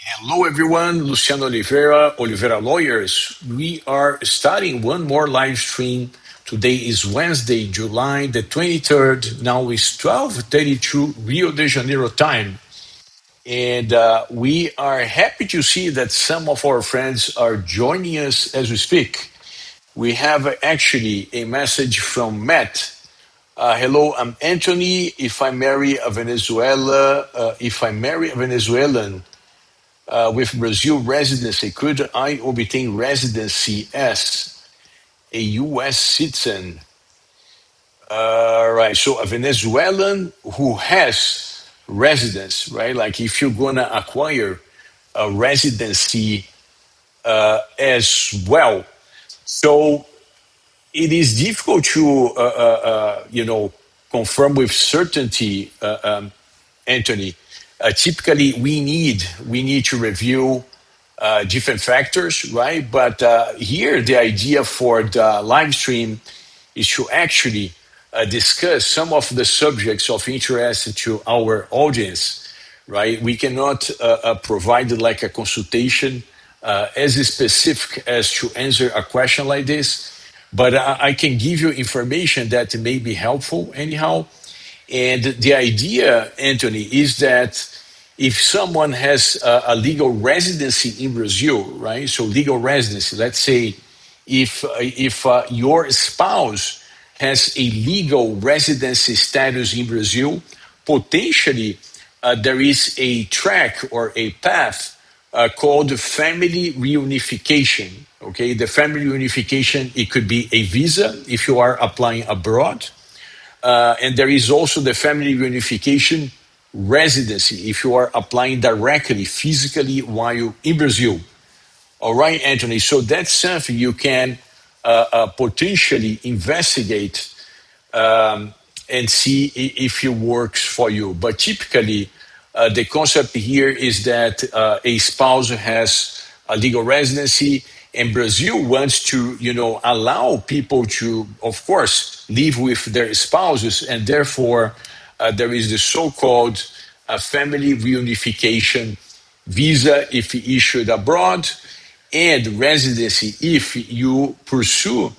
Hello, everyone. Luciano Oliveira, Oliveira Lawyers. We are starting one more live stream. Today is Wednesday, July the 23rd. Now it's 12:32 Rio de Janeiro time. And we are happy to see that some of our friends are joining us as we speak. We have actually a message from Matt. Hello, I'm Anthony. If I marry a Venezuelan, with Brazil residency, could I obtain residency as a U.S. citizen? Right. So a Venezuelan who has residence, right? Like if you're gonna acquire a residency as well. So it is difficult to, confirm with certainty, Anthony. Typically, we need to review different factors, right? But here, the idea for the live stream is to actually discuss some of the subjects of interest to our audience, right? We cannot provide like a consultation as specific as to answer a question like this, but I can give you information that may be helpful anyhow. And the idea, Anthony, is that if someone has a legal residency in Brazil, right? So legal residency, let's say if your spouse has a legal residency status in Brazil, potentially there is a track or a path called family reunification. Okay, the family reunification, it could be a visa if you are applying abroad, and there is also the family reunification residency if you are applying directly, physically, while in Brazil. All right, Anthony. So that's something you can potentially investigate and see if it works for you. But typically, the concept here is that a spouse has a legal residency, and Brazil wants to, allow people to, of course, live with their spouses, and therefore there is the so-called family reunification visa if issued abroad, and residency if you pursue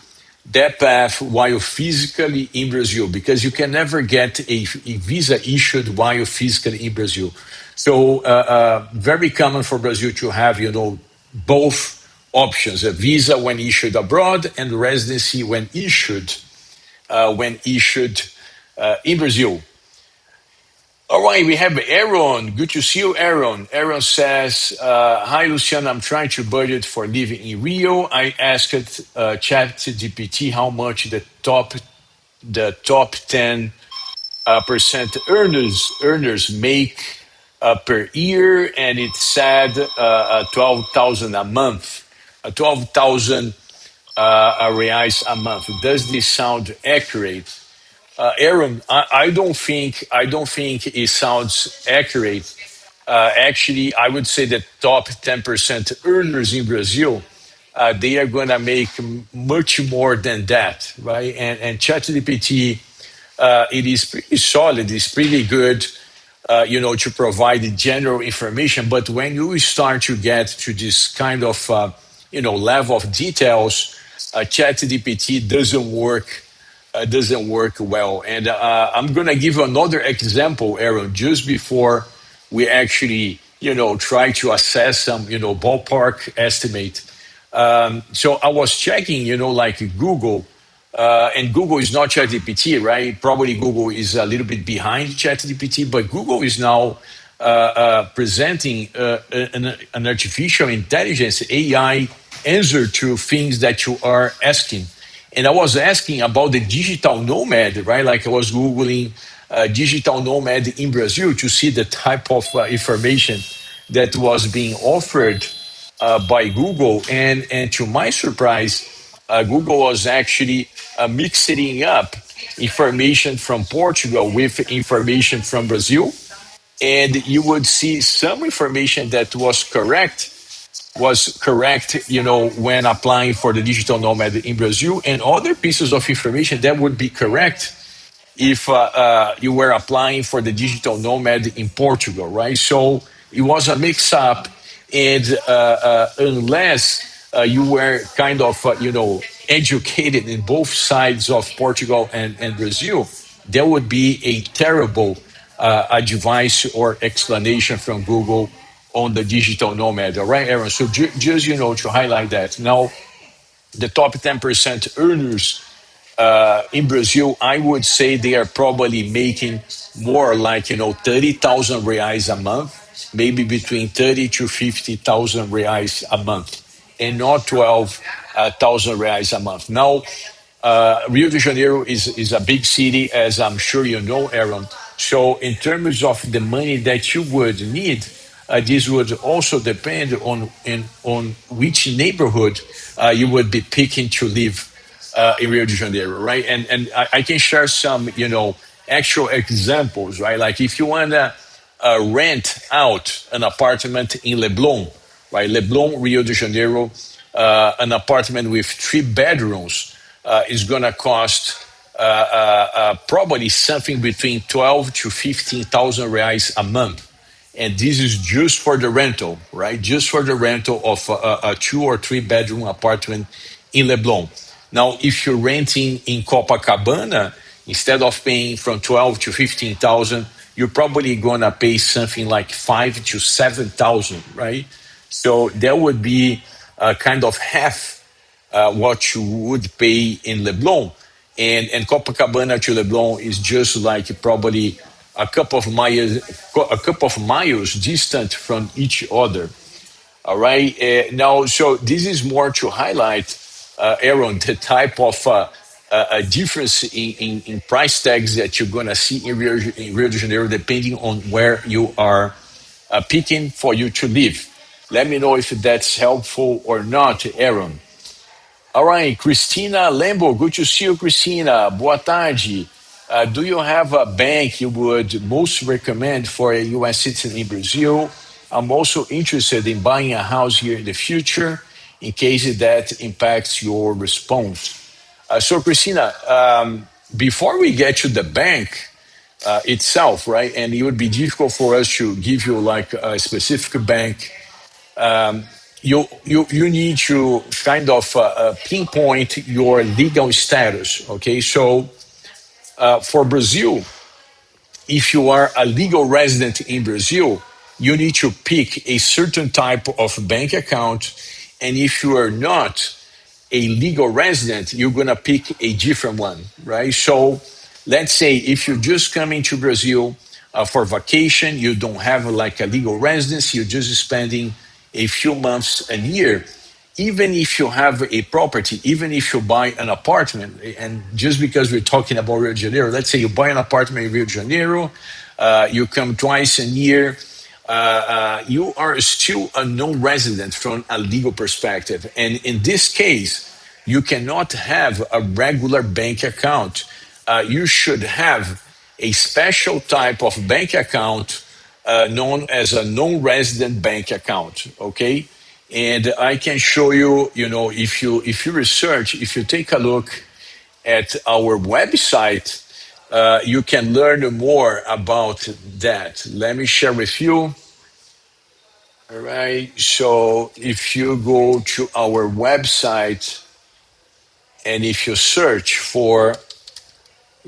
that path while physically in Brazil, because you can never get a visa issued while physically in Brazil. So, very common for Brazil to have, both options: a visa when issued abroad and residency when issued in Brazil. All right, we have Aaron. Good to see you, Aaron. Aaron says, "Hi, Luciano. I'm trying to budget for living in Rio. I asked ChatGPT how much the top 10% earners make per year, and it said 12,000 a month, 12,000 reais a month. Does this sound accurate?" Aaron, I don't think it sounds accurate. Actually, I would say that top 10% earners in Brazil, they are going to make much more than that, right? And ChatGPT, it is pretty solid. It's pretty good, to provide the general information. But when you start to get to this kind of, level of details, ChatGPT doesn't work well. And I'm going to give you another example, Aaron, just before we actually, try to assess some, ballpark estimate. So I was checking, like Google, and Google is not ChatGPT, right? Probably Google is a little bit behind ChatGPT, but Google is now presenting an artificial intelligence AI answer to things that you are asking. And I was asking about the digital nomad, right? Like I was Googling digital nomad in Brazil to see the type of information that was being offered by Google. And to my surprise, Google was actually mixing up information from Portugal with information from Brazil. And you would see some information that was correct, when applying for the digital nomad in Brazil, and other pieces of information that would be correct if you were applying for the digital nomad in Portugal, right? So it was a mix up. And unless you were kind of, educated in both sides of Portugal and Brazil, there would be a terrible advice or explanation from Google on the digital nomad. All right, Aaron? So just, to highlight that. Now, the top 10% earners in Brazil, I would say they are probably making more like 30,000 reais a month, maybe between 30 to 50,000 reais a month, and not 12,000 reais a month. Now, Rio de Janeiro is a big city, as I'm sure you know, Aaron. So, in terms of the money that you would need, this would also depend on which neighborhood you would be picking to live in Rio de Janeiro, right? And I can share some, actual examples, right? Like if you want to rent out an apartment in Leblon, right? Leblon, Rio de Janeiro, an apartment with 3 bedrooms is going to cost probably something between 12 to 15,000 reais a month. And this is just for the rental, right? Just for the rental of a 2 or 3 bedroom apartment in Leblon. Now, if you're renting in Copacabana, instead of paying from 12 to 15,000, you're probably gonna pay something like 5 to 7,000, right? So that would be kind of half what you would pay in Leblon. And Copacabana to Leblon is just like probably a couple of miles distant from each other. All right. Now, so this is more to highlight, Aaron, the type of difference in price tags that you're going to see in Rio de Janeiro, depending on where you are picking for you to live. Let me know if that's helpful or not, Aaron. All right, Christina Lembo, good to see you, Christina. Boa tarde. Do you have a bank you would most recommend for a U.S. citizen in Brazil? I'm also interested in buying a house here in the future in case that impacts your response. So, Christina, before we get to the bank itself, right, and it would be difficult for us to give you like a specific bank, you need to kind of pinpoint your legal status. Okay, so for Brazil, if you are a legal resident in Brazil, you need to pick a certain type of bank account, and if you are not a legal resident, you're going to pick a different one, right? So let's say if you're just coming to Brazil for vacation, you don't have like a legal residence, you're just spending a few months a year. Even if you have a property, even if you buy an apartment, and just because we're talking about Rio de Janeiro, let's say you buy an apartment in Rio de Janeiro, you come twice a year, you are still a non-resident from a legal perspective. And in this case, you cannot have a regular bank account. You should have a special type of bank account known as a non-resident bank account. Okay, and I can show you. If you research, if you take a look at our website, you can learn more about that. Let me share with you. All right. So if you go to our website and if you search for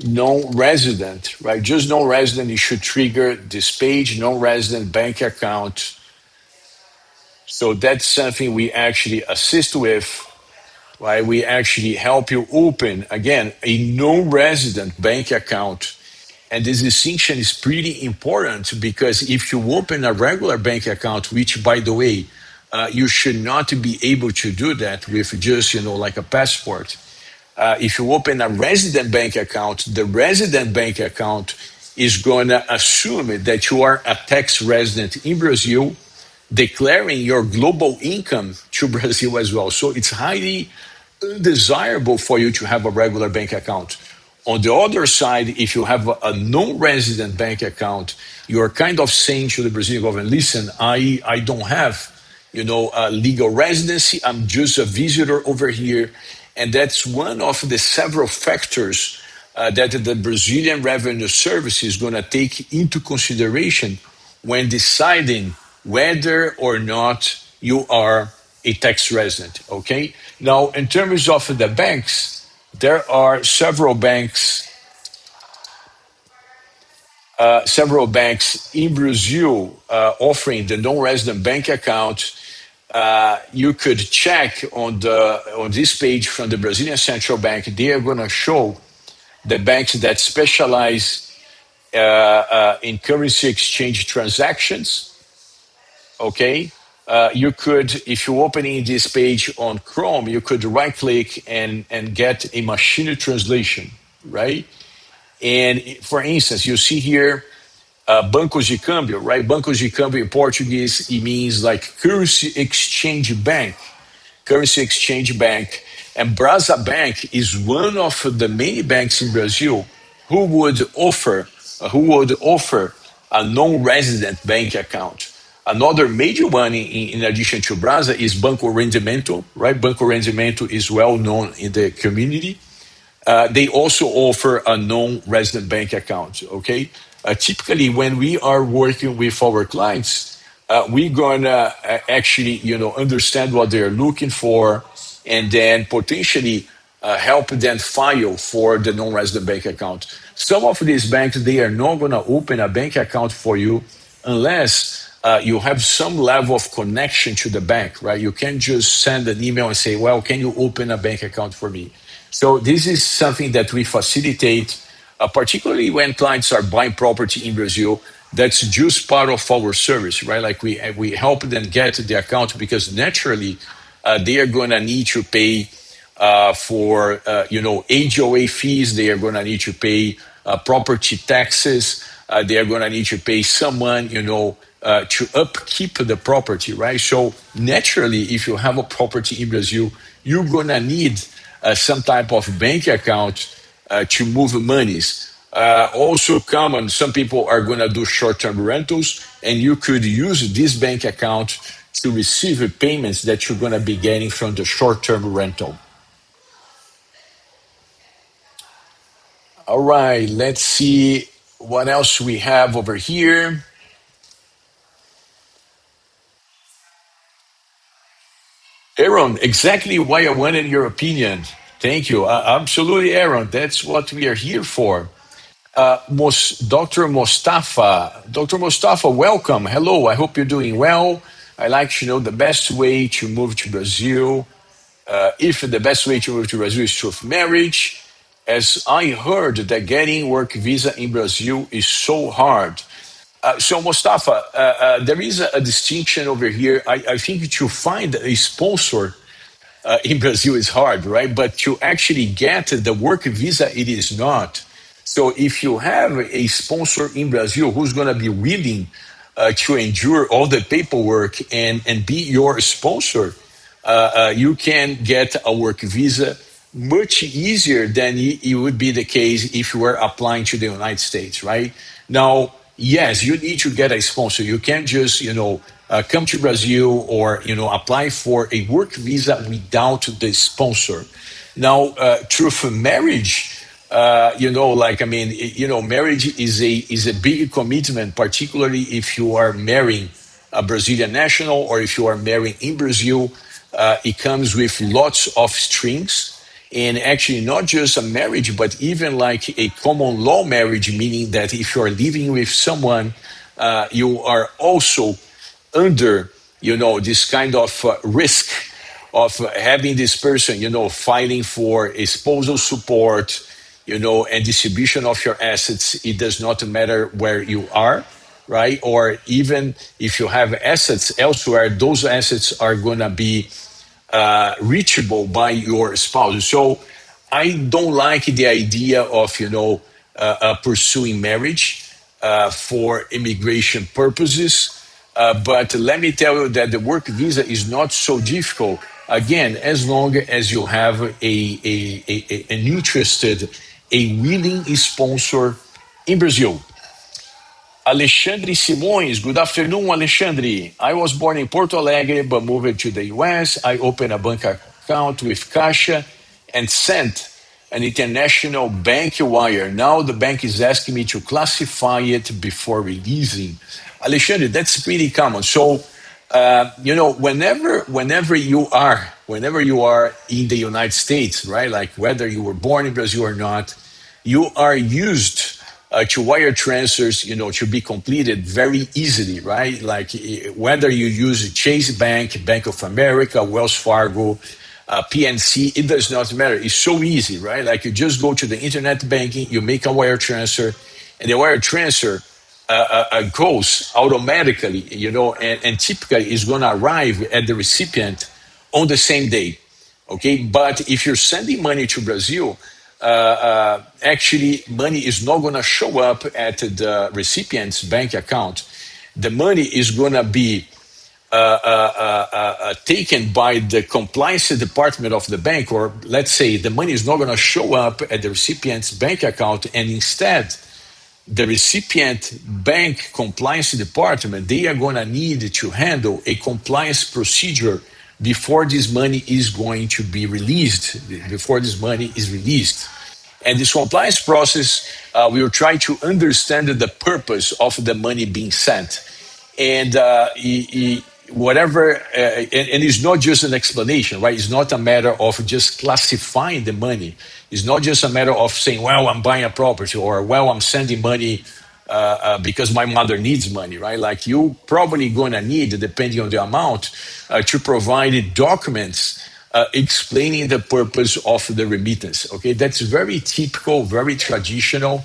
non-resident, right? Just non-resident, you should trigger this page, non-resident bank account. So that's something we actually assist with, right? We actually help you open, again, a non-resident bank account. And this distinction is pretty important because if you open a regular bank account, which, by the way, you should not be able to do that with just, like a passport. If you open a resident bank account, the resident bank account is going to assume that you are a tax resident in Brazil, declaring your global income to Brazil as well. So it's highly undesirable for you to have a regular bank account. On the other side, if you have a non-resident bank account, you're kind of saying to the Brazilian government, listen, I don't have, a legal residency. I'm just a visitor over here. And that's one of the several factors that the Brazilian Revenue Service is going to take into consideration when deciding whether or not you are a tax resident. Okay. Now, in terms of the banks, there are several banks in Brazil offering the non-resident bank account. You could check on this page from the Brazilian Central Bank. They are going to show the banks that specialize in currency exchange transactions. Okay, you could, if you're opening this page on Chrome, you could right click and get a machine translation, right? And for instance, you see here bancos de câmbio, right? Bancos de câmbio in Portuguese, it means like currency exchange bank. Currency exchange bank. And Brasa Bank is one of the many banks in Brazil who would offer a non-resident bank account. Another major one in addition to Brasa is Banco Rendimento, right? Banco Rendimento is well known in the community. They also offer a non-resident bank account. Okay, typically when we are working with our clients, we're gonna actually, understand what they're looking for, and then potentially help them file for the non-resident bank account. Some of these banks, they are not gonna open a bank account for you unless you have some level of connection to the bank, right? You can't just send an email and say, well, can you open a bank account for me? So this is something that we facilitate, particularly when clients are buying property in Brazil. That's just part of our service, right? Like we help them get the account because naturally they are going to need to pay for HOA fees. They are going to need to pay property taxes. They are going to need to pay someone, to upkeep the property, right? So naturally, if you have a property in Brazil, you're going to need some type of bank account to move monies. Also common, some people are going to do short-term rentals, and you could use this bank account to receive payments that you're going to be getting from the short-term rental. All right, let's see what else we have over here. Aaron, exactly why I wanted your opinion. Thank you. Absolutely, Aaron. That's what we are here for. Dr. Mostafa. Dr. Mostafa, welcome. Hello. I hope you're doing well. I like to know the best way to move to Brazil. If the best way to move to Brazil is through marriage, as I heard that getting work visa in Brazil is so hard. So, Mustafa, there is a distinction over here. I think to find a sponsor in Brazil is hard, right? But to actually get the work visa, it is not. So, if you have a sponsor in Brazil who's going to be willing to endure all the paperwork and be your sponsor, you can get a work visa much easier than it would be the case if you were applying to the United States, right? Now, yes, you need to get a sponsor. You can't just, come to Brazil or, apply for a work visa without the sponsor. Now, through marriage, marriage is a big commitment, particularly if you are marrying a Brazilian national or if you are marrying in Brazil. It comes with lots of strings. And actually, not just a marriage, but even like a common law marriage, meaning that if you are living with someone, you are also under, this kind of risk of having this person, filing for a spousal support, and distribution of your assets. It does not matter where you are, right? Or even if you have assets elsewhere, those assets are going to be reachable by your spouse. So I don't like the idea of, pursuing marriage for immigration purposes. But let me tell you that the work visa is not so difficult. Again, as long as you have an interested, a willing sponsor in Brazil. Alexandre Simões, good afternoon, Alexandre. I was born in Porto Alegre but moved to the US. I opened a bank account with Caixa and sent an international bank wire. Now the bank is asking me to classify it before releasing. Alexandre, that's pretty common. So, whenever you are in the United States, right? Like whether you were born in Brazil or not, you are used to wire transfers, to be completed very easily, right? Like whether you use Chase Bank, Bank of America, Wells Fargo, PNC, it does not matter. It's so easy, right? Like you just go to the internet banking, you make a wire transfer, and the wire transfer goes automatically, and typically is going to arrive at the recipient on the same day. Okay, but if you're sending money to Brazil, actually money is not going to show up at the recipient's bank account. The money is going to be taken by the compliance department of the bank, or let's say the money is not going to show up at the recipient's bank account, and instead the recipient bank compliance department, they are going to need to handle a compliance procedure before this money is going to be released, before this money is released. And this compliance process, we will try to understand the purpose of the money being sent. And and it's not just an explanation, right? It's not a matter of just classifying the money. It's not just a matter of saying, well, I'm buying a property, or well, I'm sending money because my mother needs money, right? Like you probably going to need, depending on the amount, to provide documents explaining the purpose of the remittance. Okay, that's very typical, very traditional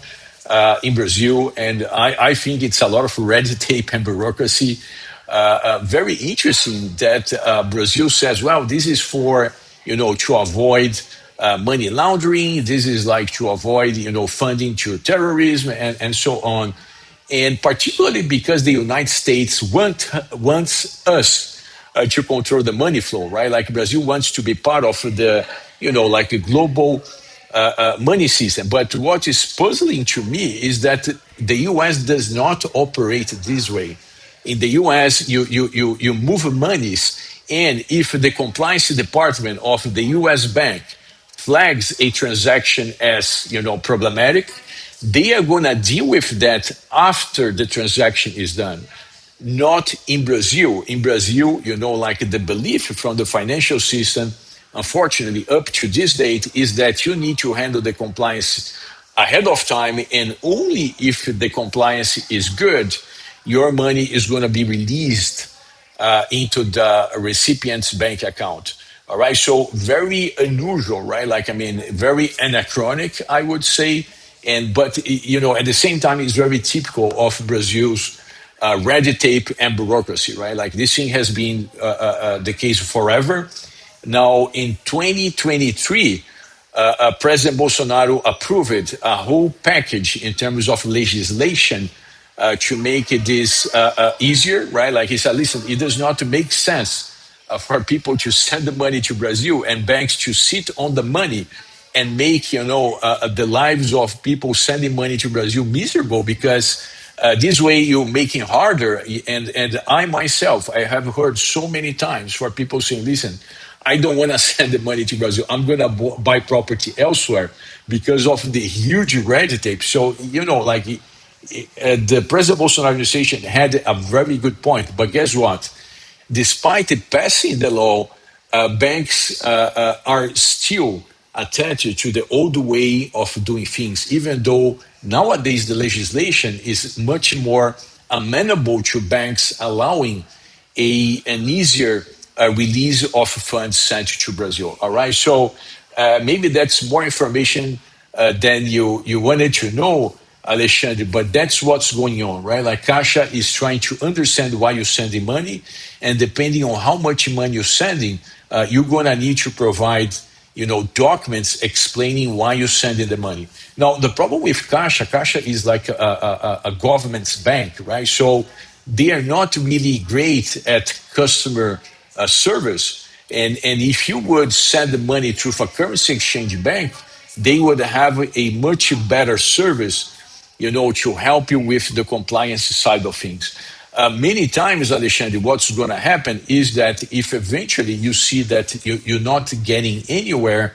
in Brazil, and I think it's a lot of red tape and bureaucracy. Very interesting that Brazil says, well, this is for, to avoid money laundering. This is like to avoid, funding to terrorism and so on. And particularly because the United States wants us to control the money flow, right? Like Brazil wants to be part of the, like a global money system. But what is puzzling to me is that the US does not operate this way. In the US, you move monies, and if the compliance department of the US bank flags a transaction as problematic, they are going to deal with that after the transaction is done. Not in Brazil. In Brazil, like the belief from the financial system, unfortunately, up to this date, is that you need to handle the compliance ahead of time, and only if the compliance is good, your money is going to be released into the recipient's bank account. All right, so very unusual, right? Like, I mean, very anachronic, I would say. But at the same time, it's very typical of Brazil's red tape and bureaucracy, right? Like this thing has been the case forever. Now, in 2023, President Bolsonaro approved a whole package in terms of legislation to make this easier, right? Like he said, listen, it does not make sense for people to send the money to Brazil and banks to sit on the money and make, the lives of people sending money to Brazil miserable, because this way you're making harder. And I myself, I have heard so many times for people saying, listen, I don't want to send the money to Brazil. I'm going to buy property elsewhere because of the huge red tape. So, the President Bolsonaro administration had a very good point. But guess what? Despite it passing the law, banks are still attached to the old way of doing things, even though nowadays the legislation is much more amenable to banks allowing an easier release of funds sent to Brazil. All right, so maybe that's more information than you wanted to know, Alexandre, but that's what's going on, right? Like Caixa is trying to understand why you're sending money, and depending on how much money you're sending, you're going to need to provide documents explaining why you're sending the money. Now, the problem with Caixa is like a government's bank, right? So they are not really great at customer service. And if you would send the money through a currency exchange bank, they would have a much better service, to help you with the compliance side of things. Many times, Alexandre, what's going to happen is that if eventually you see that you're not getting anywhere,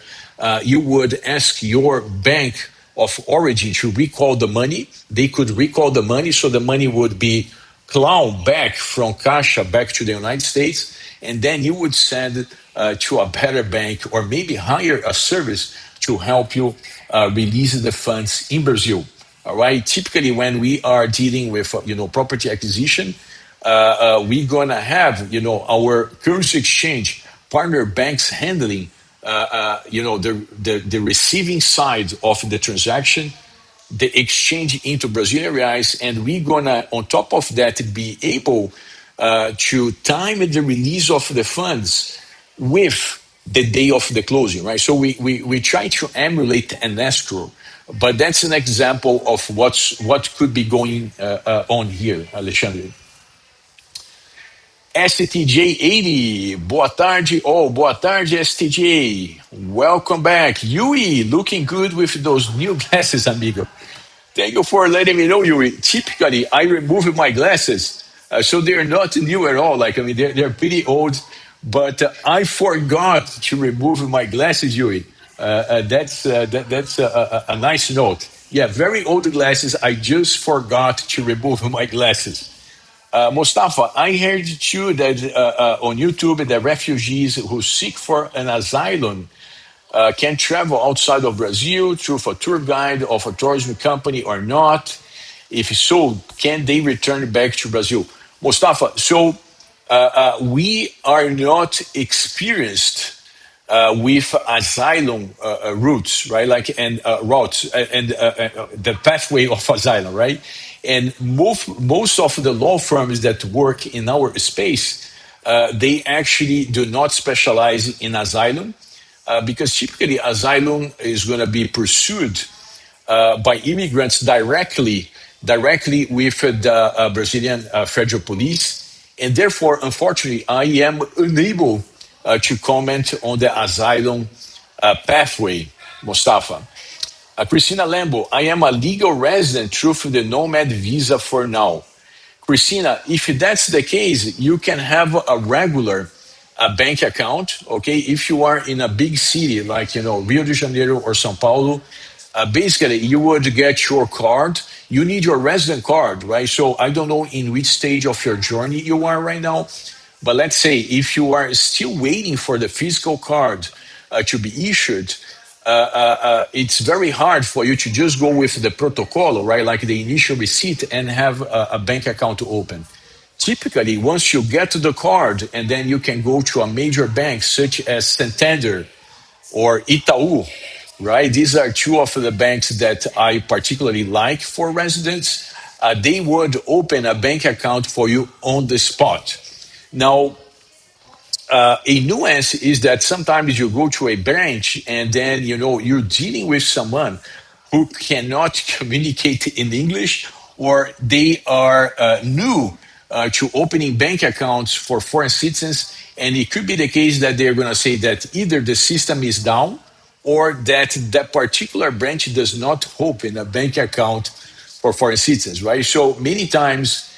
you would ask your bank of origin to recall the money. They could recall the money, so the money would be clawed back from Caixa back to the United States, and then you would send to a better bank or maybe hire a service to help you release the funds in Brazil. All right. Typically, when we are dealing with property acquisition, we're gonna have our currency exchange partner banks handling the receiving side of the transaction, the exchange into Brazilian reais, and we're gonna on top of that be able to time the release of the funds with the day of the closing, right? So we try to emulate an escrow, but that's an example of what could be going on here, Alexandre. STJ80, boa tarde. Oh, boa tarde, STJ. Welcome back. Yui, looking good with those new glasses, amigo. Thank you for letting me know, Yuri. Typically, I remove my glasses, so they're not new at all. Like, I mean, they're pretty old, but I forgot to remove my glasses, Yuri. That's a nice note. Yeah, very old glasses. I just forgot to remove my glasses. Mustafa, I heard too that on YouTube that refugees who seek for an asylum can travel outside of Brazil through a tour guide of a tourism company or not? If so, can they return back to Brazil? Mustafa, so we are not experienced with asylum routes, right? Like and routes and the pathway of asylum, right? And most of the law firms that work in our space, they actually do not specialize in asylum because typically asylum is going to be pursued by immigrants directly with the Brazilian federal police, and therefore, unfortunately, I am unable to comment on the asylum pathway, Mustafa. Christina Lambo, I am a legal resident through the nomad visa for now. Christina, if that's the case, you can have a regular bank account. Okay, if you are in a big city like Rio de Janeiro or São Paulo, basically you would get your card. You need your resident card, right? So I don't know in which stage of your journey you are right now, but let's say if you are still waiting for the physical card to be issued, it's very hard for you to just go with the protocol, right? Like the initial receipt and have a bank account open. Typically, once you get to the card, and then you can go to a major bank such as Santander or Itaú, right? These are two of the banks that I particularly like for residents. They would open a bank account for you on the spot. Now, a nuance is that sometimes you go to a branch and then you're dealing with someone who cannot communicate in English, or they are new to opening bank accounts for foreign citizens, and it could be the case that they're going to say that either the system is down or that that particular branch does not open a bank account for foreign citizens, right? So many times,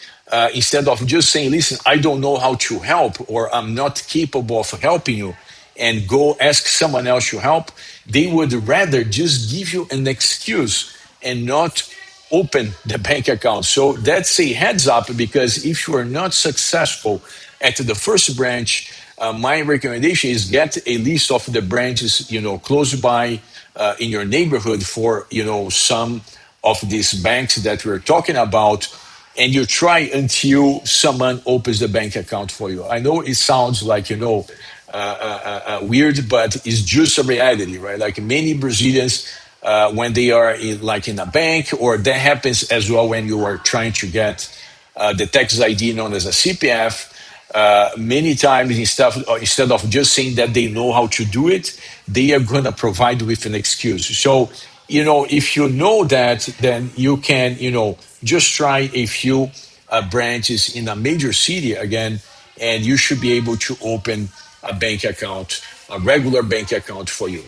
instead of just saying, listen, I don't know how to help, or I'm not capable of helping you, and go ask someone else to help, they would rather just give you an excuse and not open the bank account. So that's a heads up, because if you are not successful at the first branch, my recommendation is get a list of the branches, close by in your neighborhood for, some of these banks that we're talking about, and you try until someone opens the bank account for you. I know it sounds like, weird, but it's just a reality, right? Like many Brazilians, when they are in a bank, or that happens as well when you are trying to get the tax ID known as a CPF. Many times, instead of just saying that they know how to do it, they are going to provide with an excuse. So, if you know that, then you can, just try a few branches in a major city again, and you should be able to open a bank account, a regular bank account for you.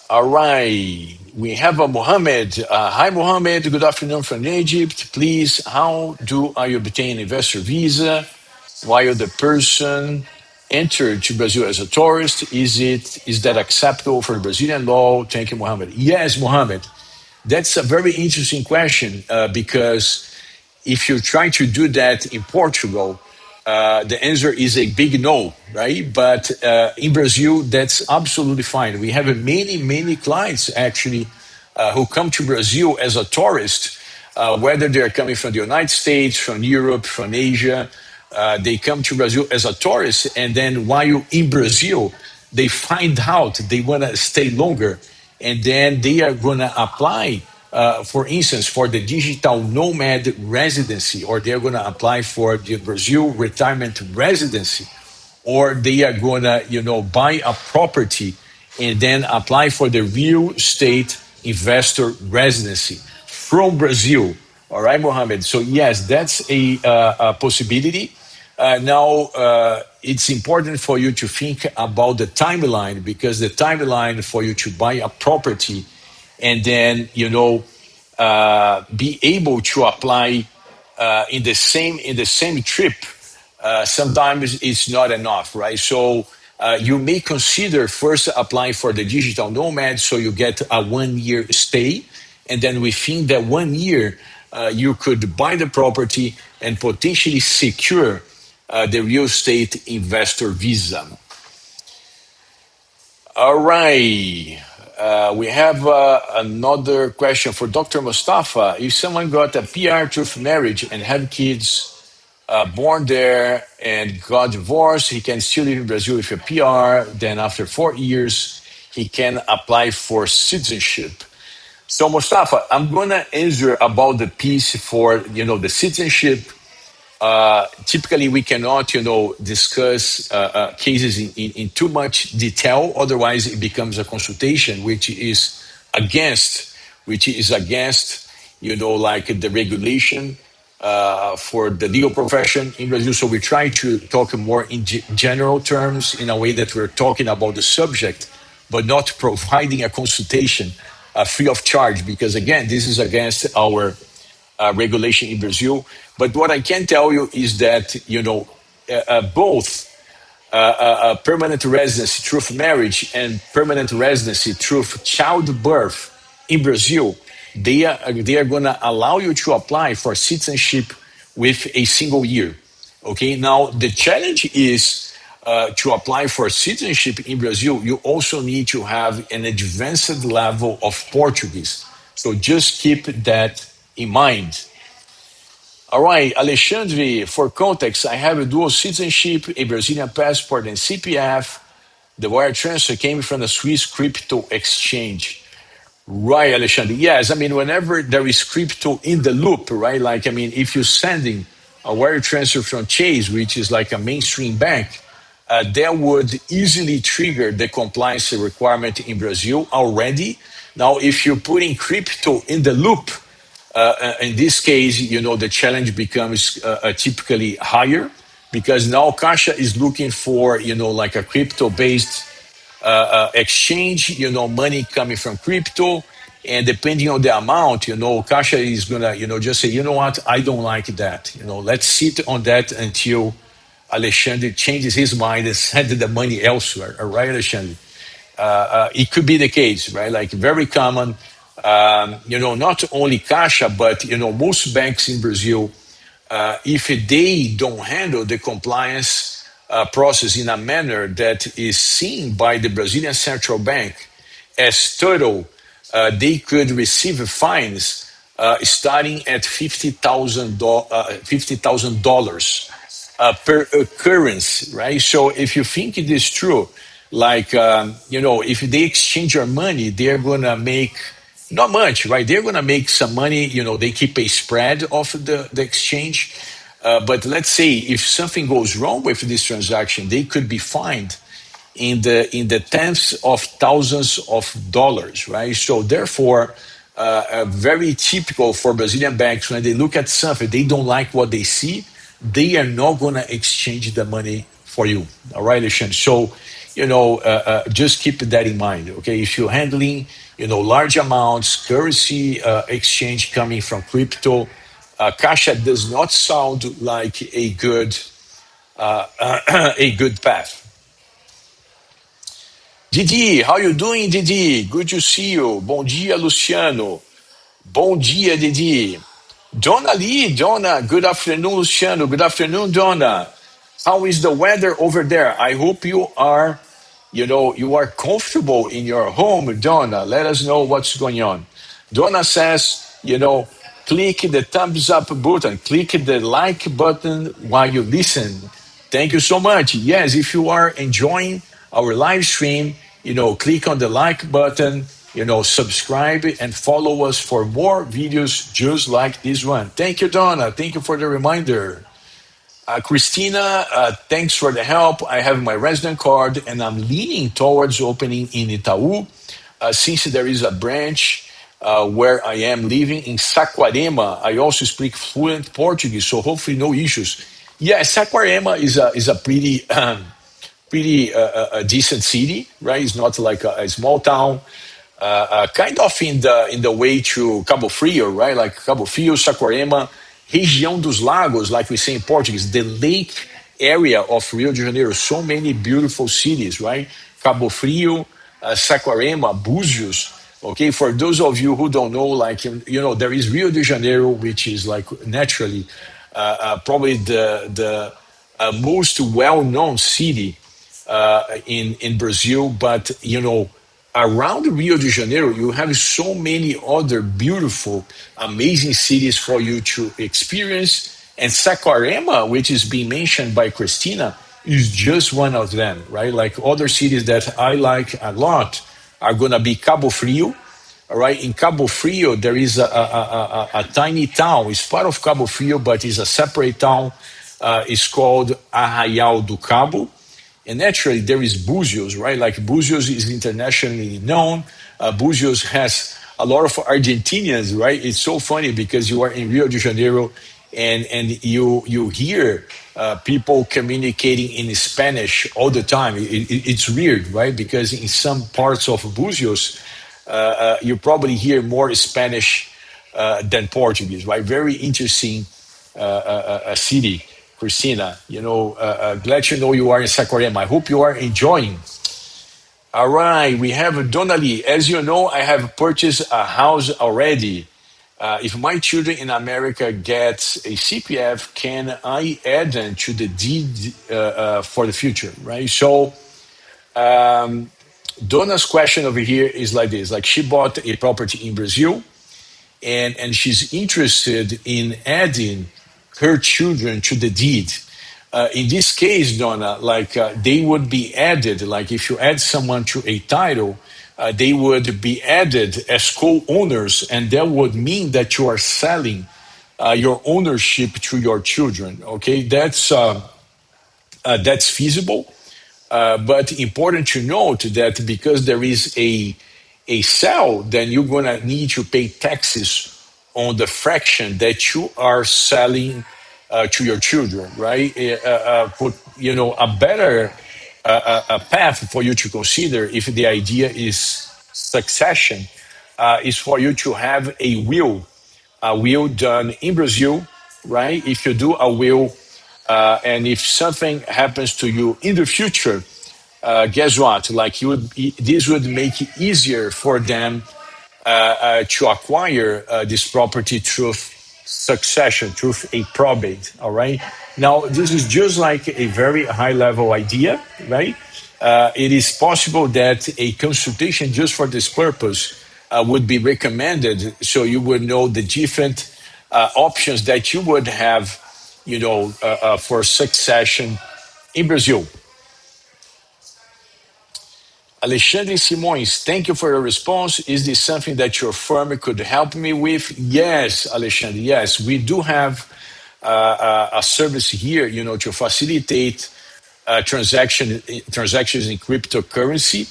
All right. We have a Mohammed. Hi, Mohammed. Good afternoon from Egypt. Please, how do I obtain investor visa while the person entered to Brazil as a tourist? Is that acceptable for Brazilian law? Thank you, Mohammed. Yes, Mohammed. That's a very interesting question because if you try to do that in Portugal, the answer is a big no, right? But in Brazil, that's absolutely fine. We have many, many clients actually who come to Brazil as a tourist, whether they're coming from the United States, from Europe, from Asia. They come to Brazil as a tourist, and then while in Brazil, they find out they want to stay longer, and then they are going to apply, for instance, for the digital nomad residency, or they're going to apply for the Brazil retirement residency, or they are going to, buy a property and then apply for the real estate investor residency from Brazil. All right, Mohammed. So yes, that's a possibility. Now, it's important for you to think about the timeline because the timeline for you to buy a property and then be able to apply in the same trip. Sometimes it's not enough, right? So you may consider first applying for the digital nomad, so you get a 1 year stay, and then within that 1 year, you could buy the property and potentially secure the real estate investor visa. All right. We have another question for Dr. Mustafa. If someone got a PR through marriage and have kids born there and got divorced, he can still live in Brazil with a PR. Then after 4 years, he can apply for citizenship. So Mustafa, I'm gonna answer about the piece for the citizenship. Typically, we cannot, discuss cases in too much detail. Otherwise, it becomes a consultation, against, which is against, like the regulation for the legal profession in Brazil. So we try to talk more in general terms in a way that we're talking about the subject, but not providing a consultation free of charge, because again, this is against our regulation in Brazil. But what I can tell you is that both permanent residency through marriage and permanent residency through childbirth in Brazil, they are going to allow you to apply for citizenship with a single year. Okay, now the challenge is to apply for citizenship in Brazil, you also need to have an advanced level of Portuguese. So just keep that in mind. All right, Alexandre, for context, I have a dual citizenship, a Brazilian passport, and CPF. The wire transfer came from the Swiss crypto exchange. Right, Alexandre. Yes, I mean, whenever there is crypto in the loop, right? Like, I mean, if you're sending a wire transfer from Chase, which is like a mainstream bank, that would easily trigger the compliance requirement in Brazil already. Now, if you're putting crypto in the loop, in this case, the challenge becomes typically higher because now Caixa is looking for, like a crypto-based exchange, money coming from crypto. And depending on the amount, Caixa is going to, just say, you know what, I don't like that. Let's sit on that until Alexandre changes his mind and send the money elsewhere. All right, Alexandre? It could be the case, right? Like very common. Not only Caixa, but most banks in Brazil, if they don't handle the compliance process in a manner that is seen by the Brazilian Central Bank as thorough, they could receive fines starting at $50,000 per occurrence, right? So if you think it is true, like, if they exchange your money, they're going to make not much, right? They're going to make some money. They keep a spread of the exchange. But let's say if something goes wrong with this transaction, they could be fined in the tens of thousands of dollars, right? So therefore, very typical for Brazilian banks when they look at something, they don't like what they see, they are not going to exchange the money for you. All right, Alexandre. So just keep that in mind. Okay, if you're handling, large amounts, currency exchange coming from crypto, Kasha does not sound like a good path. Didi, how you doing, Didi? Good to see you. Bom dia, Luciano. Bom dia, Didi. Donna Lee, Donna. Good afternoon, Luciano. Good afternoon, Donna. How is the weather over there? I hope you are comfortable in your home, Donna. Let us know what's going on. Donna says, click the thumbs up button, click the like button while you listen. Thank you so much. Yes, if you are enjoying our live stream, click on the like button, subscribe and follow us for more videos just like this one. Thank you, Donna. Thank you for the reminder. Christina, thanks for the help. I have my resident card and I'm leaning towards opening in Itaú since there is a branch where I am living in Saquarema. I also speak fluent Portuguese, so hopefully no issues. Yeah, Saquarema is a pretty a decent city, right? It's not like a small town. Kind of in the way to Cabo Frio, right? Like Cabo Frio, Saquarema, região dos lagos, like we say in Portuguese, the lake area of Rio de Janeiro. So many beautiful cities, right? Cabo Frio, Saquarema, Búzios. Okay, for those of you who don't know, like there is Rio de Janeiro, which is like naturally probably the most well-known city in Brazil, but around Rio de Janeiro, you have so many other beautiful, amazing cities for you to experience. And Saquarema, which is being mentioned by Christina, is just one of them, right? Like other cities that I like a lot are going to be Cabo Frio. All right, in Cabo Frio, there is a tiny town. It's part of Cabo Frio, but it's a separate town. It's called Arraial do Cabo. And naturally, there is Búzios, right? Like Búzios is internationally known. Búzios has a lot of Argentinians, right? It's so funny because you are in Rio de Janeiro and you hear people communicating in Spanish all the time. It's weird, right? Because in some parts of Búzios, you probably hear more Spanish than Portuguese, right? Very interesting city. Christina, glad to know you are in Saquarema. I hope you are enjoying. All right, we have Donnelly. As you know, I have purchased a house already. If my children in America get a CPF, can I add them to the deed for the future, right? So, Donna's question over here is like this: like she bought a property in Brazil, and she's interested in adding her children to the deed. In this case, Donna, like they would be added, like if you add someone to a title, they would be added as co-owners, and that would mean that you are selling your ownership to your children. Okay, that's feasible. But important to note that because there is a sale, then you're gonna need to pay taxes on the fraction that you are selling to your children, right? Put a better a path for you to consider if the idea is succession is for you to have a will done in Brazil, right? If you do a will, and if something happens to you in the future, guess what? Like this would make it easier for them to acquire this property through succession, through a probate. All right. Now, this is just like a very high level idea, right? It is possible that a consultation just for this purpose would be recommended, so you would know the different options that you would have, for succession in Brazil. Alexandre Simões, thank you for your response. Is this something that your firm could help me with? Yes, Alexandre, yes. We do have a service here, to facilitate transactions in cryptocurrency.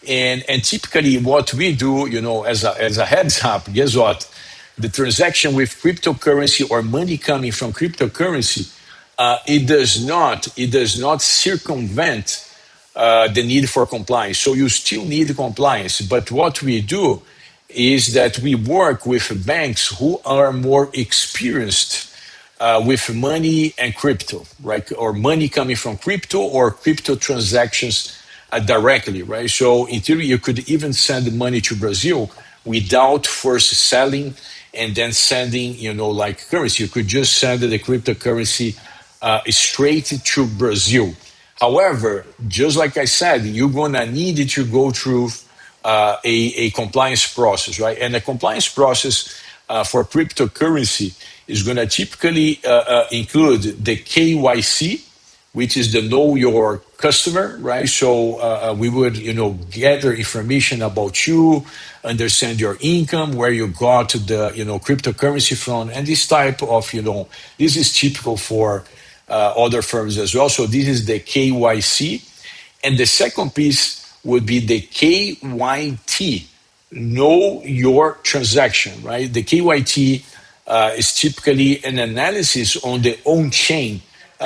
And typically what we do, as a heads up, guess what? The transaction with cryptocurrency or money coming from cryptocurrency, it does not circumvent the need for compliance. So you still need compliance. But what we do is that we work with banks who are more experienced with money and crypto, right? Or money coming from crypto or crypto transactions directly, right? So in theory, you could even send money to Brazil without first selling and then sending, like currency. You could just send the cryptocurrency straight to Brazil. However, just like I said, you're gonna need to go through a compliance process, right? And the compliance process for cryptocurrency is gonna typically include the KYC, which is the know your customer, right? So we would, gather information about you, understand your income, where you got the, cryptocurrency from, and this type of, this is typical for other firms as well. So this is the KYC. And the second piece would be the KYT, know your transaction, right? The KYT is typically an analysis on the on chain,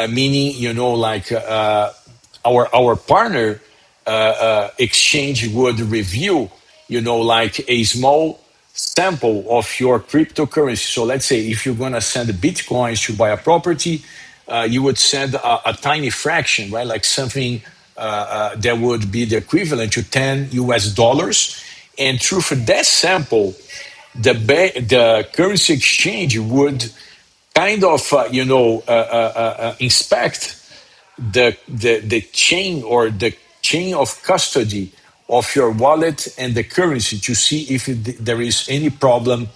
meaning, like our partner exchange would review, like a small sample of your cryptocurrency. So let's say if you're going to send Bitcoins to buy a property, you would send a tiny fraction, right? Like something that would be the equivalent to 10 US dollars. And through for that sample, the currency exchange would kind of, inspect the chain or the chain of custody of your wallet and the currency to see if there is any problem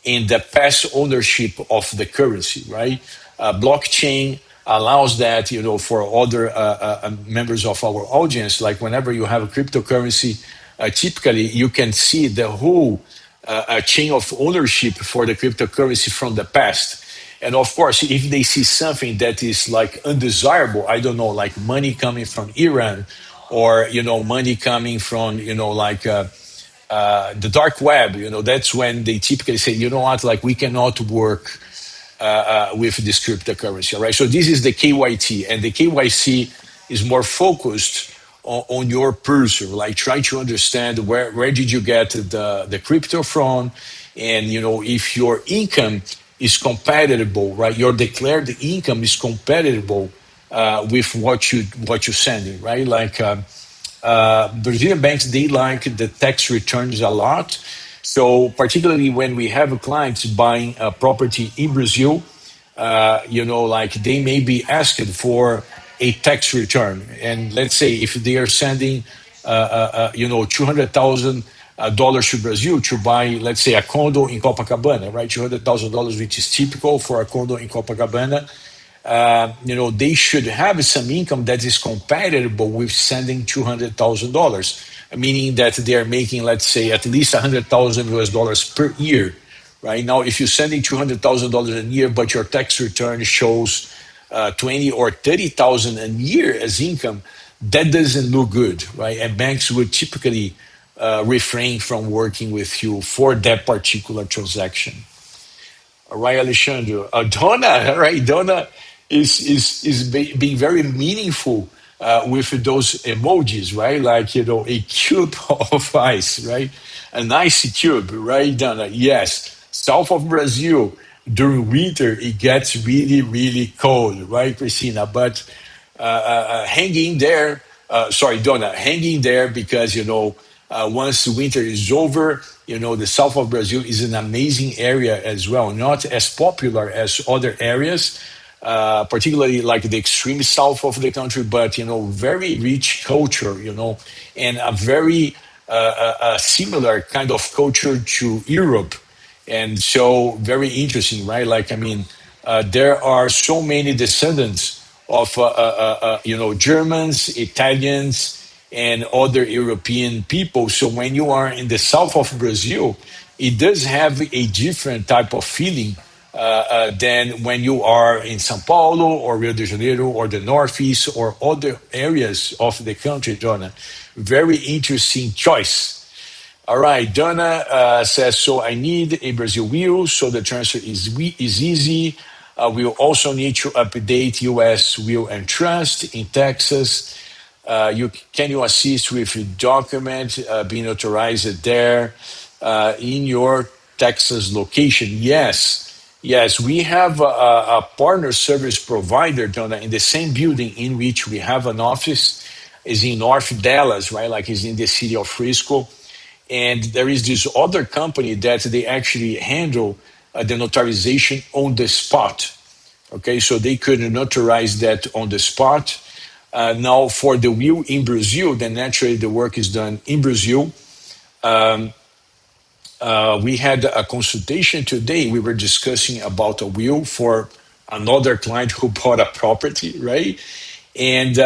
in the past ownership of the currency, right? Blockchain allows that, for other members of our audience, like whenever you have a cryptocurrency, typically you can see the whole chain of ownership for the cryptocurrency from the past. And of course, if they see something that is like undesirable, I don't know, like money coming from Iran or, money coming from, the dark web, that's when they typically say, you know what, like we cannot work with this cryptocurrency, right? So this is the KYT, and the KYC is more focused on your person, like try to understand where did you get the crypto from, and if your income is compatible, right? Your declared income is compatible with what you're sending, right? Like Brazilian banks, they like the tax returns a lot. So particularly when we have clients buying a property in Brazil, like they may be asked for a tax return. And let's say if they are sending, $200,000 to Brazil to buy, let's say, a condo in Copacabana, right? $200,000, which is typical for a condo in Copacabana. They should have some income that is compatible with sending $200,000, meaning that they are making, let's say, at least 100,000 US dollars per year. Right now, if you're sending $200,000 a year, but your tax return shows 20 or 30,000 a year as income, that doesn't look good, right? And banks would typically refrain from working with you for that particular transaction. All right, Alexandre. Donna, right? Donna is being very meaningful with those emojis, right? Like, a cube of ice, right? An icy cube, right, Donna? Yes. South of Brazil, during winter, it gets really, really cold, right, Christina? But hanging there, sorry, Donna, hanging there because, once winter is over, the south of Brazil is an amazing area as well, not as popular as other areas, particularly like the extreme south of the country, but, very rich culture, and a very similar kind of culture to Europe. And so very interesting, right? Like, I mean, there are so many descendants of, Germans, Italians, and other European people. So when you are in the south of Brazil, it does have a different type of feeling than when you are in São Paulo or Rio de Janeiro or the Northeast or other areas of the country, Donna. Very interesting choice. All right, Donna says, so I need a Brazil wheel, so the transfer is easy. We'll also need to update U.S. will and trust in Texas. Can you assist with a document being authorized there in your Texas location? Yes, we have a partner service provider, Donna, in the same building in which we have an office. Is in North Dallas, right? Like is in the city of Frisco, and there is this other company that they actually handle the notarization on the spot. Okay, so they could notarize that on the spot. Now, for the will in Brazil, then naturally the work is done in Brazil. We had a consultation today. We were discussing about a will for another client who bought a property, right? And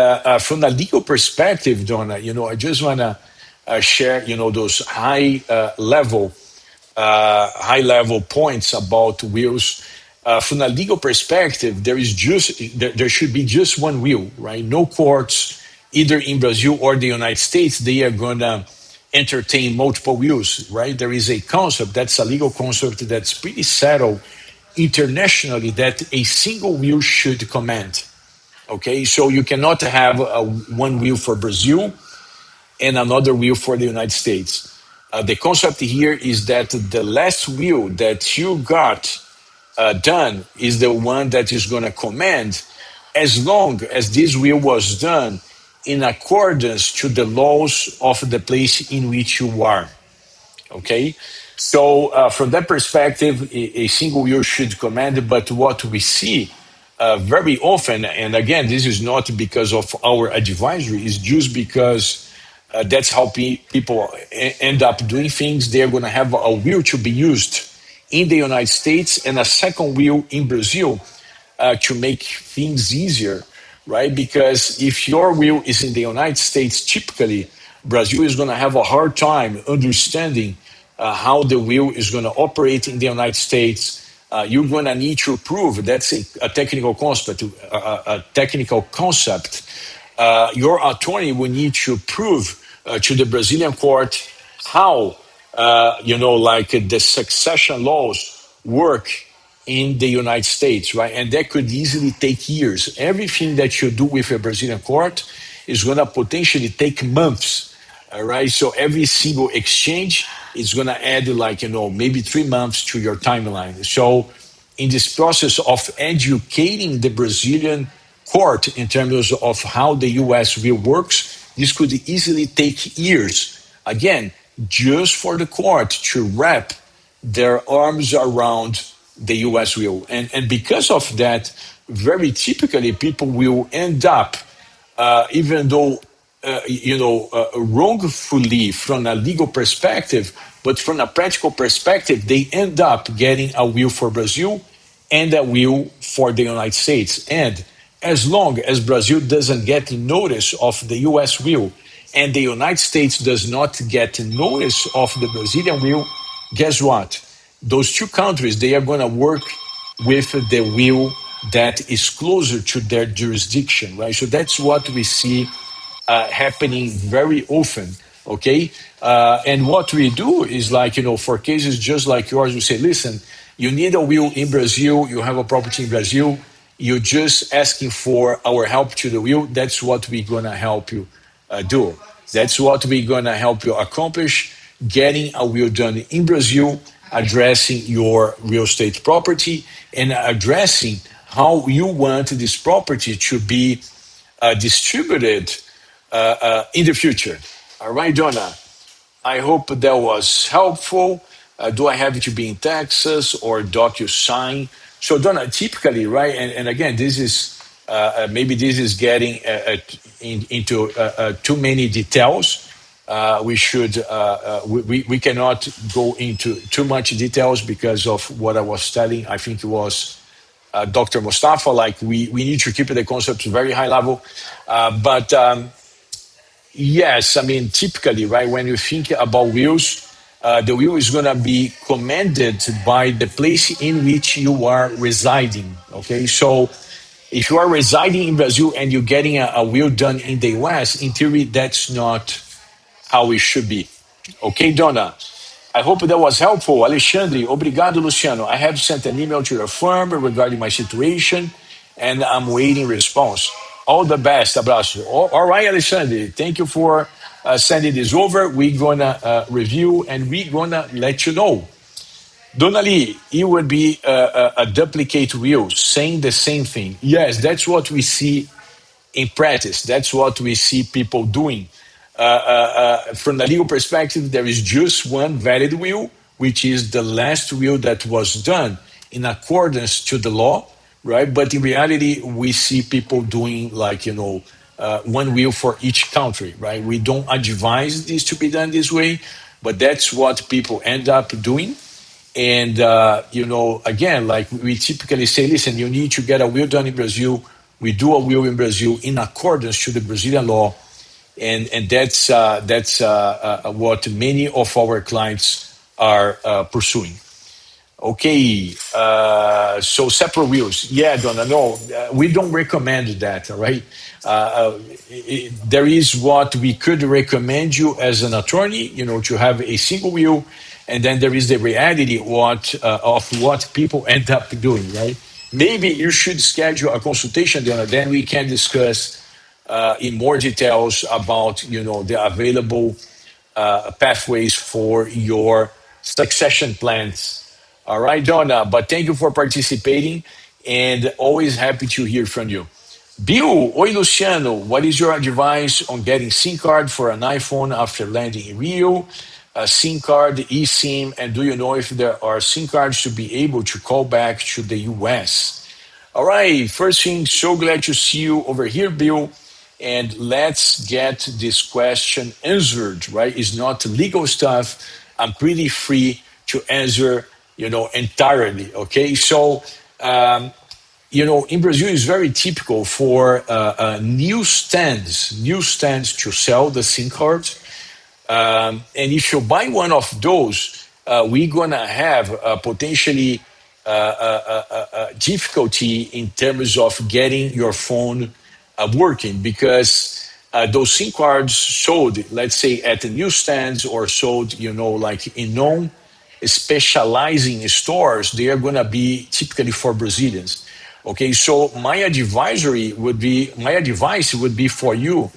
from a legal perspective, Donna, I just want to share, those high level points about wills. From a legal perspective, there should be just one will, right? No courts, either in Brazil or the United States, they are going to entertain multiple wills, right? There is a concept that's a legal concept that's pretty settled internationally that a single will should command. Okay, so you cannot have one will for Brazil and another will for the United States. The concept here is that the last will that you got done is the one that is going to command, as long as this will was done in accordance to the laws of the place in which you are. Okay, so from that perspective, a single will should command. But what we see very often, and again, this is not because of our advisory, it's just because that's how people end up doing things. They're going to have a will to be used in the United States and a second will in Brazil to make things easier, right? Because if your will is in the United States, typically Brazil is going to have a hard time understanding how the will is going to operate in the United States. You're going to need to prove that's a technical concept. Your attorney will need to prove to the Brazilian court how like the succession laws work in the United States, right? And that could easily take years. Everything that you do with a Brazilian court is going to potentially take months, all right? So every single exchange is going to add maybe 3 months to your timeline. So in this process of educating the Brazilian court in terms of how the US will works, this could easily take years. Again, just for the court to wrap their arms around the US will. And because of that, very typically people will end up, even though, wrongfully from a legal perspective, but from a practical perspective, they end up getting a will for Brazil and a will for the United States. And as long as Brazil doesn't get notice of the US will and the United States does not get notice of the Brazilian will, guess what? Those two countries, they are going to work with the will that is closer to their jurisdiction, right? So that's what we see happening very often, okay? And what we do is for cases just like yours, we say, listen, you need a will in Brazil, you have a property in Brazil, you're just asking for our help to the will. That's what we're going to help you do. That's what we're going to help you accomplish, getting a will done in Brazil, addressing your real estate property, and addressing how you want this property to be distributed in the future. All right, Donna. I hope that was helpful. Do I have to be in Texas or DocuSign? So, Donna, typically, right, and again, this is maybe this is getting into too many details. We cannot go into too much details because of what I was telling. I think it was Dr. Mustafa. We need to keep the concepts very high level, but. Yes, I mean, typically, right, when you think about wills, the will is going to be commanded by the place in which you are residing. Okay, so if you are residing in Brazil and you're getting a will done in the US, in theory, that's not how it should be. Okay, Donna, I hope that was helpful. Alexandre, obrigado, Luciano. I have sent an email to your firm regarding my situation and I'm waiting response. All the best. Abraço. All right, Alexandre. Thank you for sending this over. We're going to review and we're going to let you know. Donali, it would be a duplicate wheel saying the same thing. Yes, that's what we see in practice. That's what we see people doing. From the legal perspective, there is just one valid will, which is the last will that was done in accordance to the law, right? But in reality, we see people doing like, one will for each country, right? We don't advise this to be done this way, but that's what people end up doing. And, again, like we typically say, listen, you need to get a will done in Brazil. We do a will in Brazil in accordance to the Brazilian law. And that's what many of our clients are pursuing. Okay, so separate wheels. Yeah, Donna, no, we don't recommend that, all right? There is what we could recommend you as an attorney, to have a single wheel, and then there is the reality of what people end up doing, right? Maybe you should schedule a consultation, Donna, then we can discuss in more details about, the available pathways for your succession plans. All right, Donna, but thank you for participating and always happy to hear from you. Bill, oi Luciano, what is your advice on getting SIM card for an iPhone after landing in Rio? A SIM card, eSIM, and do you know if there are SIM cards to be able to call back to the US? All right, first thing, so glad to see you over here, Bill. And let's get this question answered, right? It's not legal stuff. I'm pretty free to answer, entirely. Okay, so in Brazil, it's very typical for newsstands to sell the SIM cards. And if you buy one of those, we're gonna have potentially difficulty in terms of getting your phone working because those SIM cards sold, let's say, at the newsstands or sold, like in known specializing stores, they are going to be typically for Brazilians. Okay, so my advice would be for you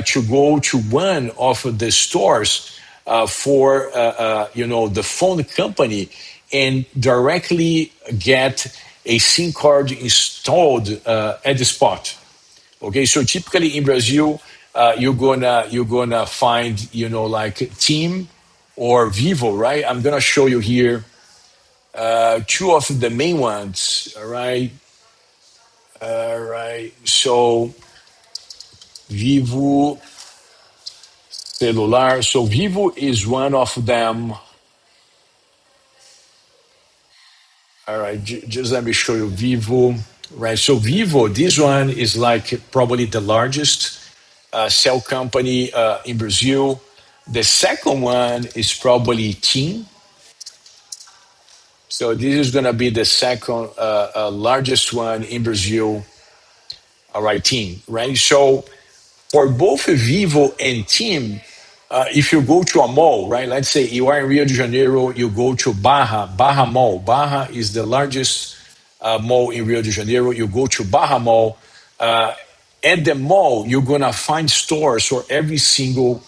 to go to one of the stores for the phone company and directly get a SIM card installed at the spot. Okay, so typically in Brazil, you're gonna find like Team or Vivo, right? I'm gonna show you here two of the main ones. All right. So Vivo Celular. So Vivo is one of them. All right, just let me show you Vivo. Right. So Vivo, this one is like probably the largest cell company in Brazil. The second one is probably TIM. So this is going to be the second largest one in Brazil. All right, TIM. Right. So for both Vivo and TIM, if you go to a mall, right? Let's say you are in Rio de Janeiro, you go to Barra Mall. Barra is the largest mall in Rio de Janeiro. You go to Barra Mall. At the mall, you're gonna find stores for every single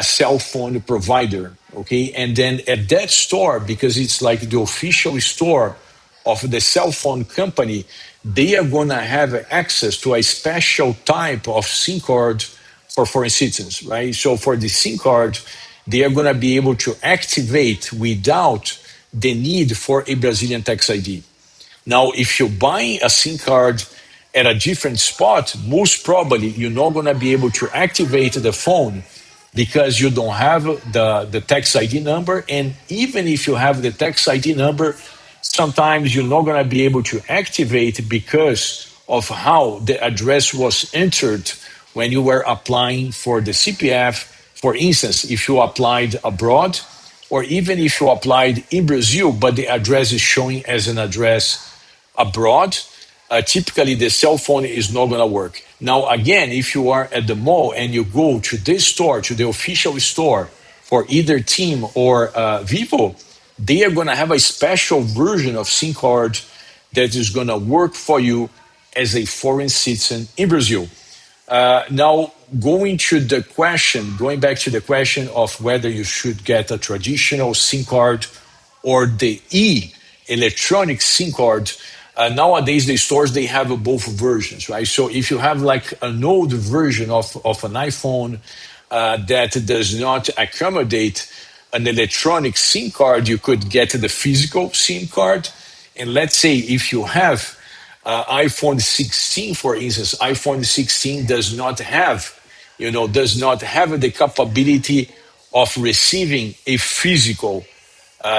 cell phone provider. Okay, and then at that store, because it's like the official store of the cell phone company, they are gonna have access to a special type of SIM card for foreign citizens, right? So for the SIM card, they are gonna be able to activate without the need for a Brazilian tax ID. Now, if you buy a SIM card at a different spot, most probably you're not going to be able to activate the phone because you don't have the tax ID number. And even if you have the tax ID number, sometimes you're not going to be able to activate because of how the address was entered when you were applying for the CPF. For instance, if you applied abroad, or even if you applied in Brazil, but the address is showing as an address abroad, typically the cell phone is not going to work. Now, again, if you are at the mall and you go to this store, to the official store for either Team or Vivo, they are going to have a special version of SIM card that is going to work for you as a foreign citizen in Brazil. Now, going back to the question of whether you should get a traditional SIM card or the electronic SIM card, nowadays the stores they have both versions, right? So if you have like an old version of an iPhone that does not accommodate an electronic SIM card, you could get the physical SIM card. And let's say if you have iPhone 16, for instance, iPhone 16 does not have the capability of receiving a physical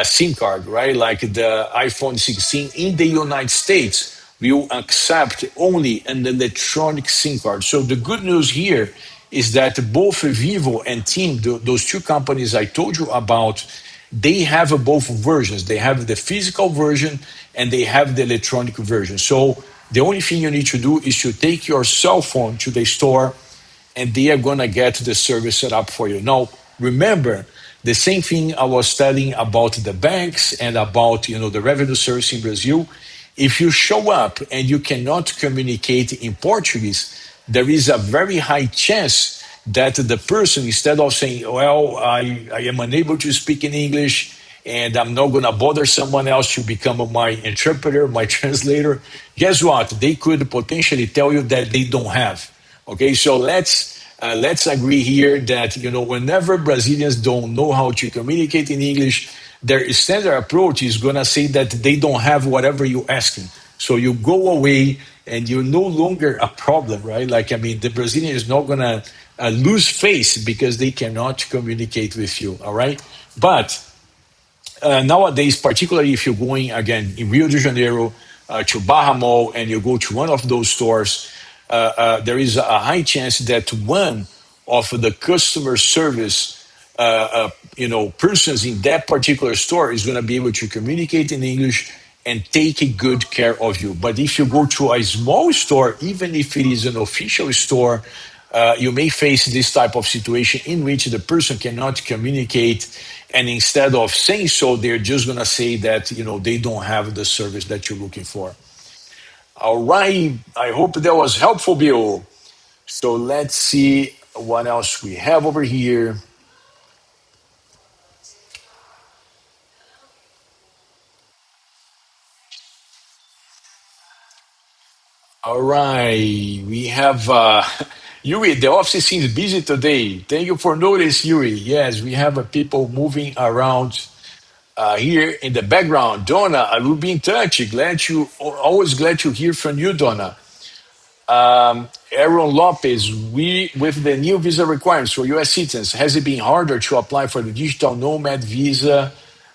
SIM card, right? Like the iPhone 16 in the United States will accept only an electronic SIM card. So the good news here is that both Vivo and TIM, those two companies I told you about, they have both versions. They have the physical version and they have the electronic version. So the only thing you need to do is to take your cell phone to the store and they are going to get the service set up for you. Now, remember, the same thing I was telling about the banks and about the revenue service in Brazil. If you show up and you cannot communicate in Portuguese, there is a very high chance that the person, instead of saying, well, I am unable to speak in English and I'm not going to bother someone else to become my interpreter, my translator, guess what? They could potentially tell you that they don't have. Okay, so let's agree here that whenever Brazilians don't know how to communicate in English, their standard approach is gonna say that they don't have whatever you're asking. So you go away and you're no longer a problem, right? Like I mean, the Brazilian is not gonna lose face because they cannot communicate with you. All right, but nowadays, particularly if you're going again in Rio de Janeiro to Barra Mall and you go to one of those stores, there is a high chance that one of the customer service persons in that particular store is going to be able to communicate in English and take a good care of you. But if you go to a small store, even if it is an official store, you may face this type of situation in which the person cannot communicate, and instead of saying so, they're just going to say that they don't have the service that you're looking for. All right, I hope that was helpful, Bill. So let's see what else we have over here. All right, we have Yuri. The office seems busy today. Thank you for notice, Yuri. Yes, we have people moving around here in the background. Donna, I will be in touch. Always glad to hear from you, Donna. Aaron Lopez, we with the new visa requirements for U.S. citizens, has it been harder to apply for the digital nomad visa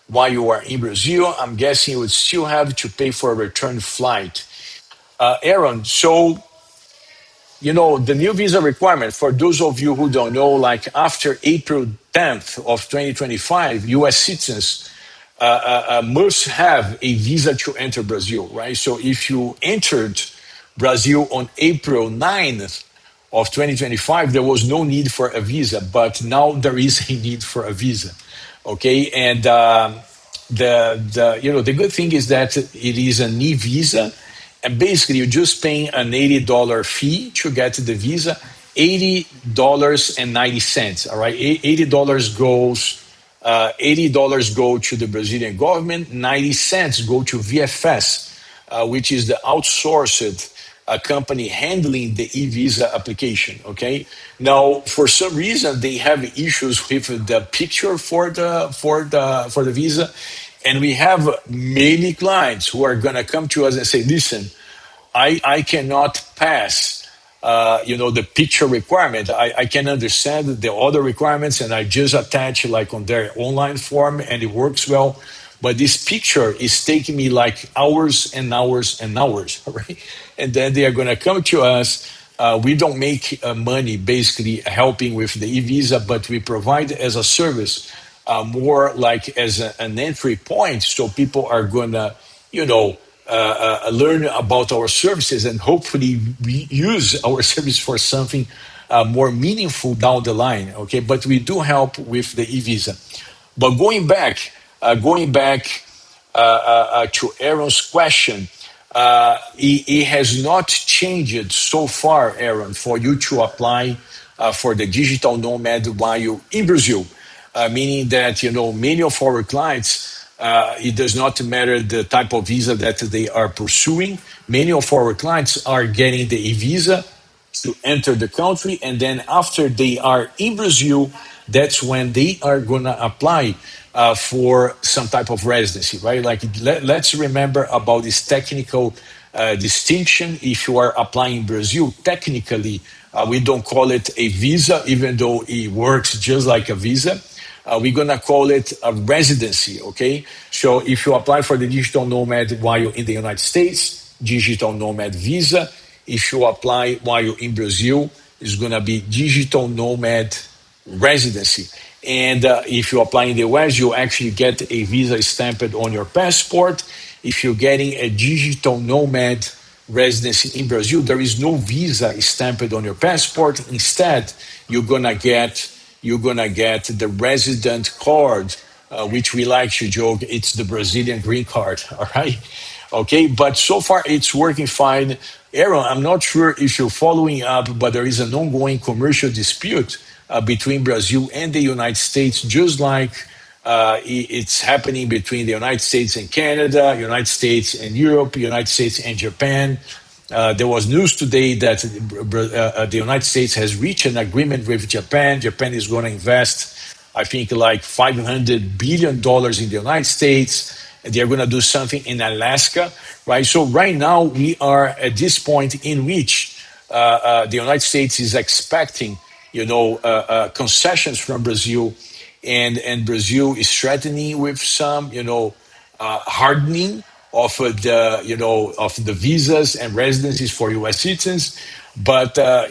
while you are in Brazil? I'm guessing you would still have to pay for a return flight. Aaron, so the new visa requirement for those of you who don't know, like after April 10th of 2025, U.S. citizens must have a visa to enter Brazil, right? So if you entered Brazil on April 9th of 2025, there was no need for a visa, but now there is a need for a visa. Okay, and the good thing is that it is an e-visa, and basically you're just paying an $80 fee to get the visa. $80.90. All right, $80 goes. $80 go to the Brazilian government. 90 cents go to VFS, which is the outsourced company handling the e-visa application. Okay. Now, for some reason, they have issues with the picture for the visa, and we have many clients who are going to come to us and say, "Listen, I cannot pass." The picture requirement. I can understand the other requirements, and I just attach like on their online form, and it works well. But this picture is taking me like hours and hours and hours, right? And then they are going to come to us. We don't make money basically helping with the e-visa, but we provide as a service, more like as an entry point. So people are going to, learn about our services and hopefully we use our service for something more meaningful down the line. Okay, but we do help with the e-visa. But going back to Aaron's question, it has not changed so far, Aaron, for you to apply for the digital nomad while you're in Brazil. Meaning that, many of our clients, it does not matter the type of visa that they are pursuing. Many of our clients are getting the e-visa to enter the country, and then after they are in Brazil, that's when they are going to apply for some type of residency, right? Like, let's remember about this technical distinction. If you are applying in Brazil, technically, we don't call it a visa, even though it works just like a visa. We're going to call it a residency, okay? So if you apply for the digital nomad while you're in the United States, digital nomad visa. If you apply while you're in Brazil, it's going to be digital nomad residency. And if you apply in the US, you actually get a visa stamped on your passport. If you're getting a digital nomad residency in Brazil, there is no visa stamped on your passport. Instead, you're gonna get the resident card, which we like to joke, it's the Brazilian green card. All right, okay. But so far, it's working fine. Aaron, I'm not sure if you're following up, but there is an ongoing commercial dispute between Brazil and the United States, just like it's happening between the United States and Canada, United States and Europe, United States and Japan. There was news today that the United States has reached an agreement with Japan. Japan is going to invest, I think, like $500 billion in the United States. And they're going to do something in Alaska, right? So right now we are at this point in which the United States is expecting, concessions from Brazil, and Brazil is threatening with some, hardening of the visas and residencies for U.S. citizens. But I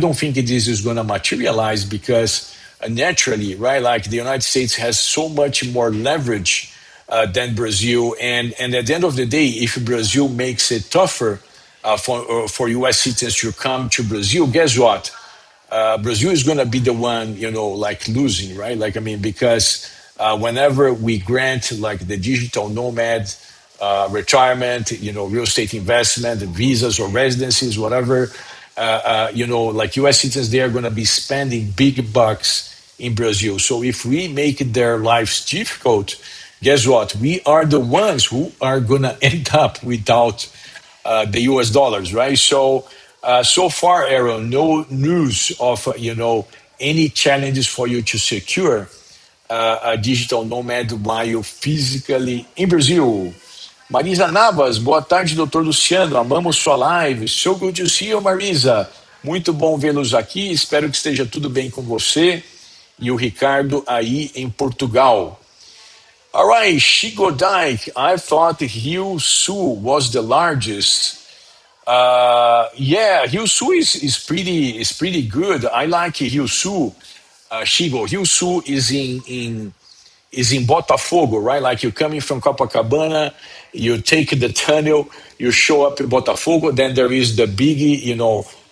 don't think this is going to materialize because naturally, right? Like the United States has so much more leverage than Brazil, and at the end of the day, if Brazil makes it tougher for U.S. citizens to come to Brazil, guess what? Brazil is going to be the one, losing, right? Because whenever we grant like the digital nomad retirement, real estate investment, visas or residencies, whatever, U.S. citizens, they are going to be spending big bucks in Brazil. So if we make their lives difficult, guess what? We are the ones who are going to end up without the US dollars, right? So far, Aaron, no news of any challenges for you to secure a digital nomad while you're physically in Brazil. Marisa Navas, boa tarde, doutor Luciano. Amamos sua live. So good to see you, Marisa. Muito bom vê-los aqui. Espero que esteja tudo bem com você e o Ricardo aí em Portugal. All right, Chico Dyke. I thought Rio Sul was the largest. Yeah, Rio Sul is pretty good. I like Rio Sul. Chico, Rio Sul is in Botafogo, right? Like you're coming from Copacabana, you take the tunnel, you show up in Botafogo, then there is the big,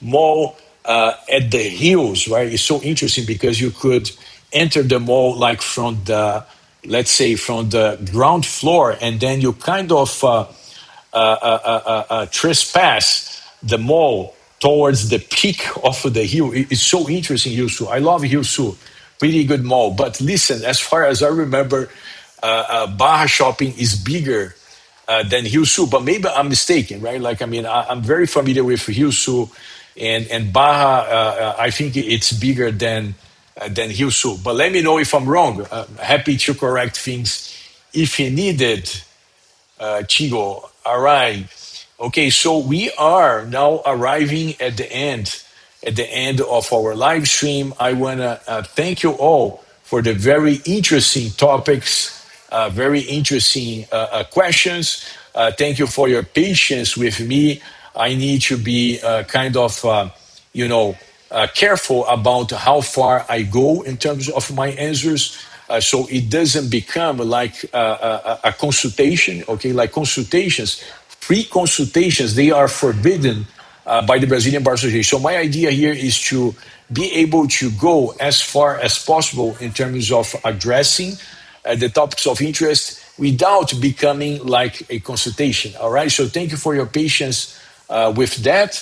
mall at the hills, right? It's so interesting because you could enter the mall like from the, let's say, from the ground floor, and then you kind of trespass the mall towards the peak of the hill. It's so interesting, Hilsu. I love Hilsu. Pretty good mall. But listen, as far as I remember, Barra Shopping is bigger than Hilsu. But maybe I'm mistaken, right? I'm very familiar with Hilsu, and Barra. I think it's bigger than Hilsu. But let me know if I'm wrong. Happy to correct things if you needed. Chigo. All right. Okay, so we are now arriving at the end of our live stream. I want to thank you all for the very interesting topics, very interesting questions. Thank you for your patience with me. I need to be careful about how far I go in terms of my answers. So it doesn't become like a consultation, okay? Like consultations, free consultations, they are forbidden by the Brazilian Bar Association. So my idea here is to be able to go as far as possible in terms of addressing the topics of interest without becoming like a consultation. All right. So thank you for your patience with that.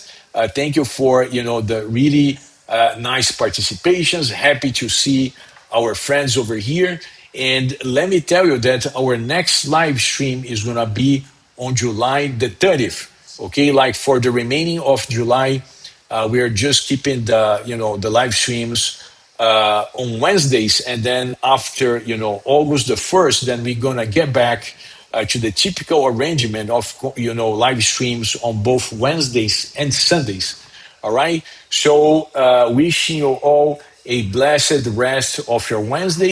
Thank you for the really nice participations. Happy to see our friends over here. And let me tell you that our next live stream is gonna be on July the 30th. Okay, like for the remaining of July, we are just keeping the live streams on Wednesdays, and then after August the 1st, then we're gonna get back to the typical arrangement of live streams on both Wednesdays and Sundays. All right. So wishing you all a blessed rest of your Wednesday.